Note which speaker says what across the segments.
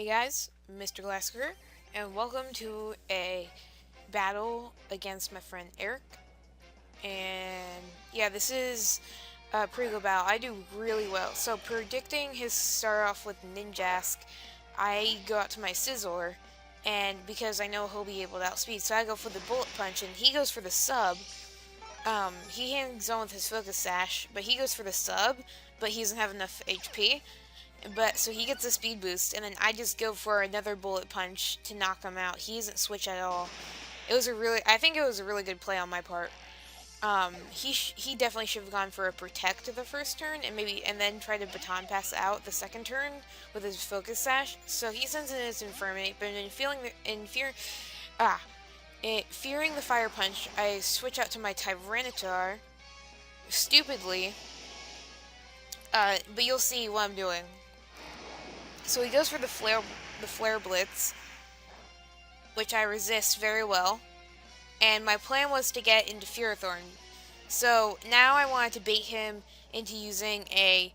Speaker 1: Hey guys, Mr. Glasker, and welcome to a battle against my friend Eric. And yeah, this is a pretty good battle. I do really well. So predicting his start off with Ninjask, I go out to my Sizzler, and because I know he'll be able to outspeed, so I go for the Bullet Punch, and he goes for the sub. He hangs on with his Focus Sash, but he goes for the sub, but he doesn't have enough HP. But so he gets a speed boost, and then I just go for another bullet punch to knock him out. He doesn't switch at all. I think it was a really good play on my part. He definitely should have gone for a protect the first turn, and then try to baton pass out the second turn with his focus sash. So he sends in his infirmate, but fearing the fire punch, I switch out to my Tyranitar, stupidly. But you'll see what I'm doing. So he goes for the flare blitz, which I resist very well. And my plan was to get into Ferrothorn. So now I wanted to bait him into using a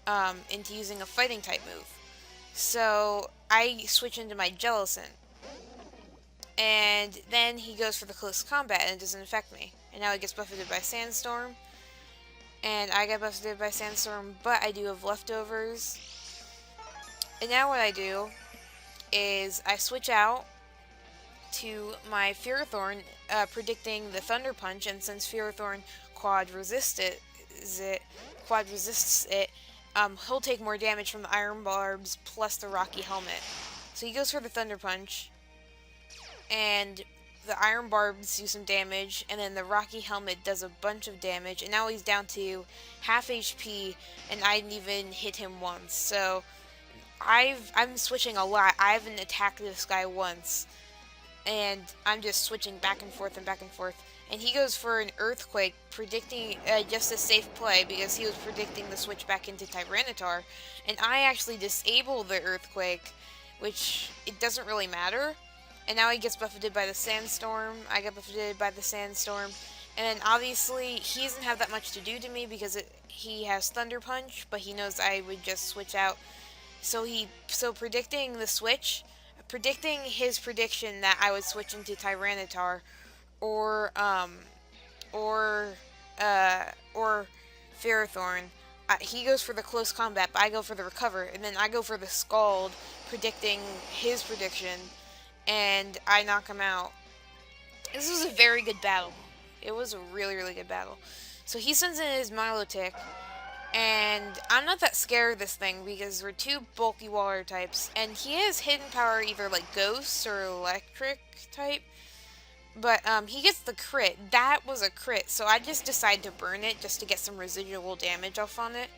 Speaker 1: fighting type move. So I switch into my Jellicent. And then he goes for the close combat and it doesn't affect me. And now he gets buffeted by Sandstorm. And I get buffeted by Sandstorm, but I do have leftovers. And now what I do is I switch out to my Ferrothorn, predicting the Thunder Punch, and since Ferrothorn quad resists it, he'll take more damage from the Iron Barbs plus the Rocky Helmet. So he goes for the Thunder Punch, and the Iron Barbs do some damage, and then the Rocky Helmet does a bunch of damage, and now he's down to half HP, and I didn't even hit him once. So I'm switching a lot. I haven't attacked this guy once, and I'm just switching back and forth and back and forth. And he goes for an Earthquake, predicting just a safe play because he was predicting the switch back into Tyranitar, and I actually disable the Earthquake, which it doesn't really matter. And now he gets buffeted by the Sandstorm. I get buffeted by the Sandstorm, and then obviously he doesn't have that much to do to me because he has Thunder Punch, but he knows I would just switch out. So predicting the switch, predicting his prediction that I would switch into Tyranitar, or Ferrothorn. He goes for the close combat, but I go for the recover, and then I go for the Scald, predicting his prediction, and I knock him out. This was a very good battle. It was a really, really good battle. So he sends in his Milotic, and I'm not that scared of this thing because we're two bulky water types, and he has hidden power either like Ghost or Electric type. But he gets the crit. That was a crit, so I just decided to burn it just to get some residual damage off on it.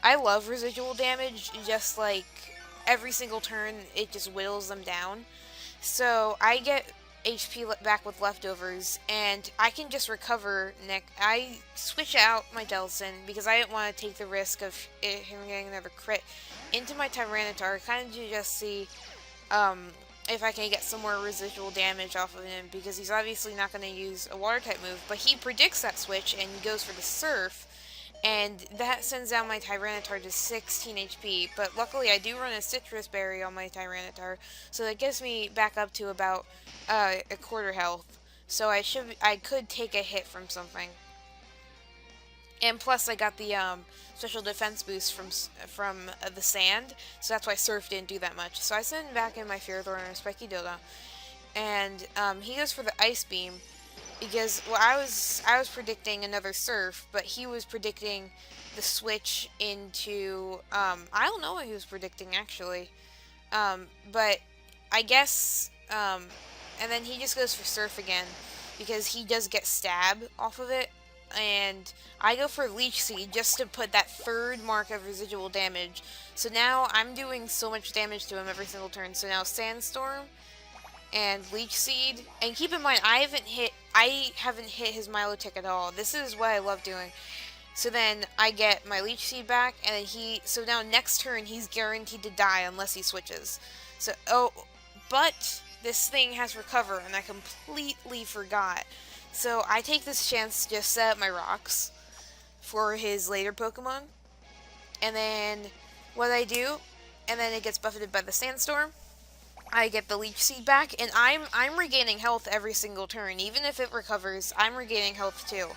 Speaker 1: I love residual damage, just like every single turn it just whittles them down. So I get HP back with leftovers, and I can just recover. I switch out my Jellicent because I didn't want to take the risk of him getting another crit into my Tyranitar, kind of to just see if I can get some more residual damage off of him, because he's obviously not going to use a water type move, but he predicts that switch and he goes for the Surf, and that sends down my Tyranitar to 16 HP, but luckily I do run a Citrus Berry on my Tyranitar, so that gets me back up to about a quarter health, so I could take a hit from something. And plus I got the special defense boost from the sand, so that's why Surf didn't do that much. So I send back in my Ferrothorn and Spiky Dildo, and he goes for the Ice Beam, because I was predicting another Surf, but he was predicting the switch into I don't know what he was predicting actually, but I guess and then he just goes for Surf again because he does get stab off of it, and I go for Leech Seed just to put that third mark of residual damage. So now I'm doing so much damage to him every single turn. So now Sandstorm and Leech Seed, and keep in mind I haven't hit his Milotic at all. This is what I love doing. So then I get my Leech Seed back, and then so now next turn he's guaranteed to die unless he switches. So but this thing has Recover, and I completely forgot. So I take this chance to just set up my rocks for his later Pokemon, and then what I do and then it gets buffeted by the sandstorm. I get the leech seed back, and I'm regaining health every single turn. Even if it recovers, I'm regaining health too,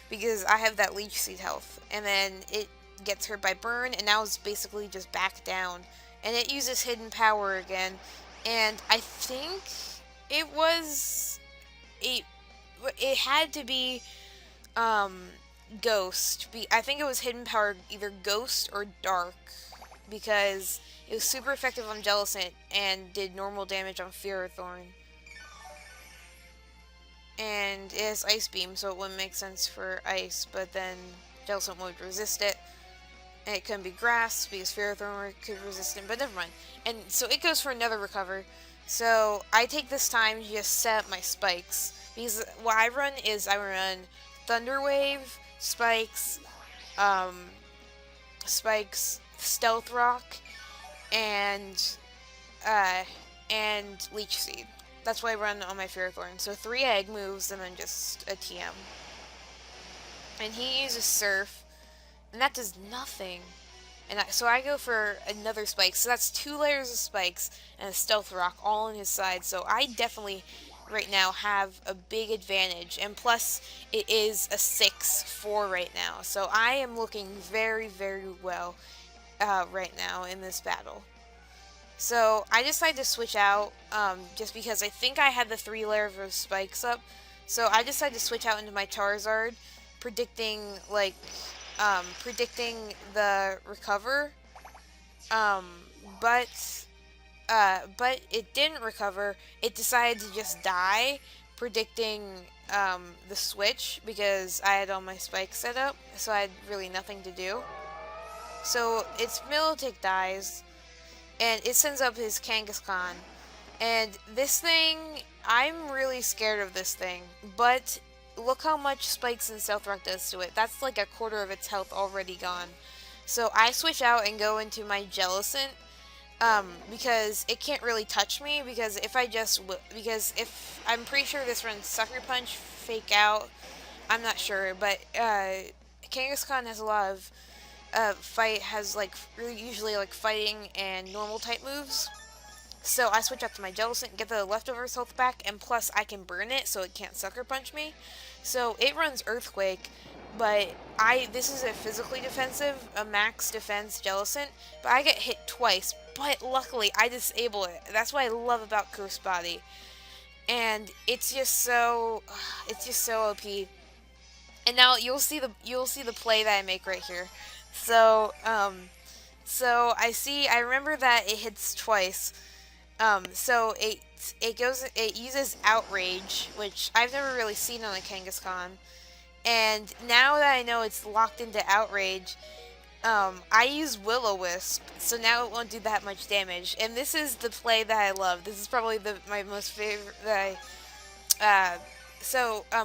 Speaker 1: because I have that leech seed health. And then it gets hurt by burn, and now it's basically just back down. And it uses hidden power again, and I think it was it had to be ghost. I think it was hidden power, either ghost or dark, because it was super effective on Jellicent and did normal damage on Ferrothorn. And it has Ice Beam, so it wouldn't make sense for Ice, but then Jellicent would resist it. And it couldn't be Grass, because Ferrothorn could resist it, but never mind. And so it goes for another recover. So I take this time to just set up my spikes. Because what I run is I run Thunder Wave, Spikes, Stealth Rock, and Leech Seed. That's what I run on my Ferrothorn. So 3 egg moves and then just a TM. And he uses Surf, and that does nothing. And so I go for another Spike. So that's 2 layers of Spikes and a Stealth Rock all on his side. So I definitely right now have a big advantage. And plus, it is a 6-4 right now. So I am looking very, very well right now in this battle. So I decided to switch out just because I think I had the 3 layers of spikes up. So I decided to switch out into my Charizard, predicting the recover. But it didn't recover. It decided to just die, predicting the switch because I had all my spikes set up. So I had really nothing to do. So its Milotic dies, and it sends up his Kangaskhan. And this thing, I'm really scared of this thing, but look how much Spikes and Stealth Rock does to it. That's like a quarter of its health already gone. So I switch out and go into my Jellicent, because it can't really touch me, because if I'm pretty sure this runs Sucker Punch, Fake Out, I'm not sure, but Kangaskhan has a lot of usually like fighting and normal type moves. So I switch up to my Jellicent, get the leftovers health back, and plus I can burn it so it can't Sucker Punch me. So it runs Earthquake, but this is a physically defensive, a max defense Jellicent, but I get hit twice, but luckily I disable it. That's what I love about Curse Body. And it's just so OP. And now you'll see the play that I make right here. So I remember that it hits twice. So it uses Outrage, which I've never really seen on a Kangaskhan. And now that I know it's locked into Outrage, I use Will-O-Wisp, so now it won't do that much damage. And this is the play that I love. This is probably my most favorite that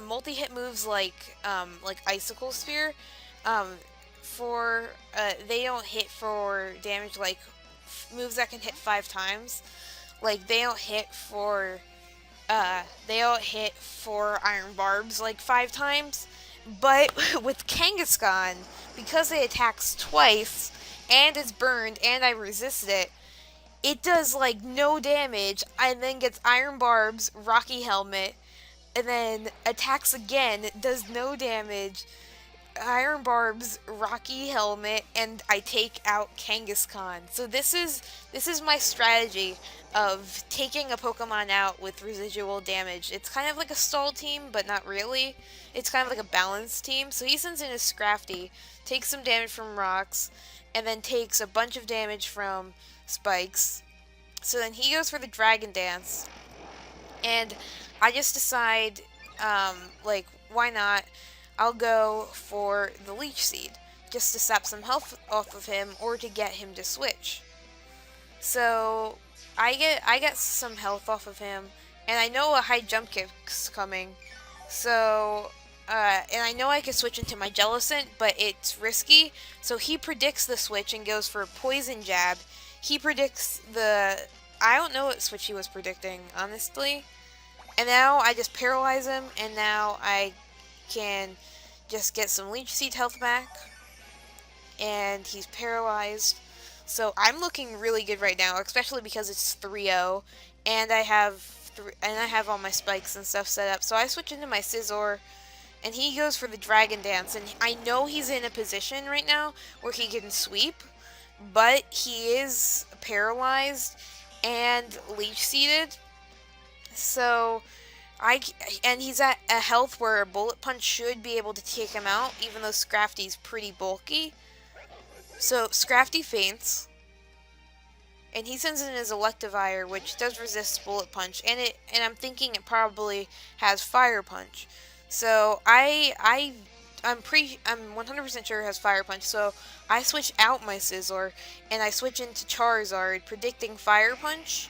Speaker 1: multi-hit moves like Icicle Spear, they don't hit for damage like moves that can hit 5 times. Like they don't hit for Iron Barbs like 5 times. But with Kangaskhan, because it attacks twice and it's burned and I resist it, it does like no damage and then gets Iron Barbs, Rocky Helmet, and then attacks again, does no damage, Iron Barbs, Rocky Helmet, and I take out Kangaskhan. So this is my strategy of taking a Pokemon out with residual damage. It's kind of like a stall team, but not really. It's kind of like a balanced team. So he sends in his Scrafty, takes some damage from rocks, and then takes a bunch of damage from spikes. So then he goes for the Dragon Dance, and I just decide, why not? I'll go for the Leech Seed, just to sap some health off of him, or to get him to switch. So I get some health off of him, and I know a high jump kick's coming. So and I know I can switch into my Jellicent, but it's risky. So he predicts the switch and goes for Poison Jab. He predicts I don't know what switch he was predicting, honestly. And now I just paralyze him, and now I can just get some Leech Seed health back. And he's paralyzed. So I'm looking really good right now, especially because it's 3-0, and I have all my spikes and stuff set up. So I switch into my Scizor, and he goes for the Dragon Dance, and I know he's in a position right now where he can sweep, but he is paralyzed and leech seeded. So and he's at a health where a bullet punch should be able to take him out, even though Scrafty's pretty bulky. So Scrafty faints, and he sends in his Electivire, which does resist bullet punch, and I'm thinking it probably has fire punch. So I'm 100% sure it has fire punch. So I switch out my Scizor and I switch into Charizard, predicting fire punch,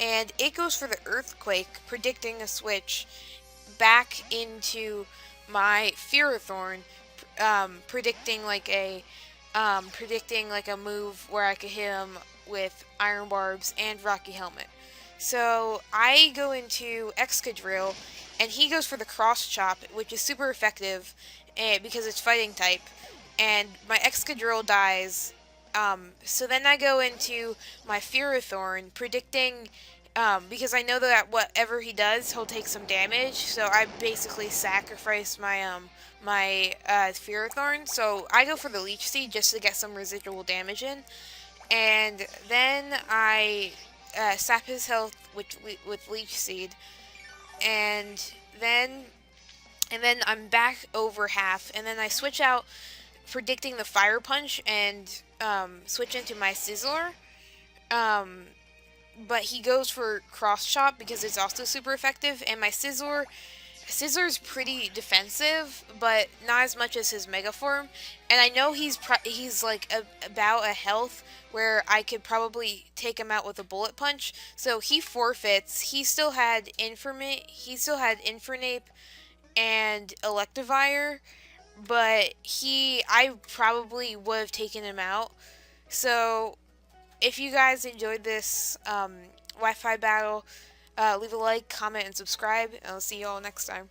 Speaker 1: and it goes for the Earthquake, predicting a switch back into my Ferrothorn, predicting like a move where I could hit him with Iron Barbs and Rocky Helmet. So I go into Excadrill, and he goes for the Cross Chop, which is super effective because it's Fighting type, and my Excadrill dies. So then I go into my Ferrothorn, predicting because I know that whatever he does, he'll take some damage. So I basically sacrifice my Ferrothorn. So I go for the Leech Seed just to get some residual damage in, and then I sap his health with Leech Seed, and then I'm back over half, and then I switch out, predicting the Fire Punch, and switch into my Scizor. But he goes for Cross Chop because it's also super effective, and my Scissor's pretty defensive, but not as much as his Mega Form. And I know he's like about a health where I could probably take him out with a Bullet Punch. So he forfeits. He still had Infernape and Electivire, but I probably would have taken him out. So if you guys enjoyed this Wi-Fi battle, leave a like, comment, and subscribe, and I'll see you all next time.